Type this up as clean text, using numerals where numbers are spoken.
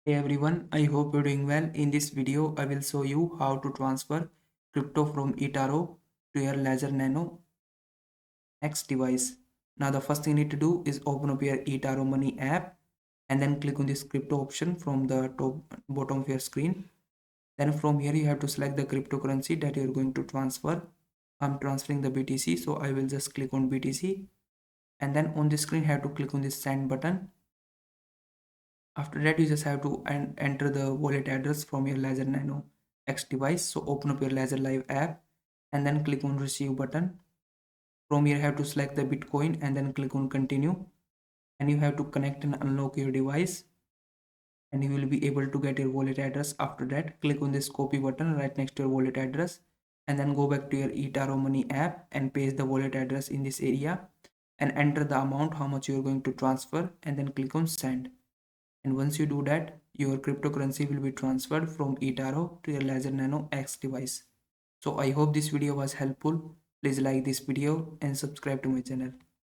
Hey everyone, I hope you're doing well. In this video, I will show you how to transfer crypto from Etoro to your Ledger Nano X device. Now the first thing you need to do is open up your Etoro Money app and then click on this crypto option from the top bottom of your screen. Then from here you have to select the cryptocurrency that you're going to transfer. I'm transferring the BTC, so I will just click on BTC and then on the screen you have to click on this send button. After that, you just have to enter the wallet address from your Ledger Nano X device. So open up your Ledger Live app and then click on receive button. From here, you have to select the Bitcoin and then click on continue. And you have to connect and unlock your device. And you will be able to get your wallet address. After that, click on this copy button right next to your wallet address. And then go back to your eToro Money app and paste the wallet address in this area. And enter the amount, how much you are going to transfer. And then click on send. And once you do that, your cryptocurrency will be transferred from Etoro to your Ledger Nano X device. So I hope this video was helpful. Please like this video and subscribe to my channel.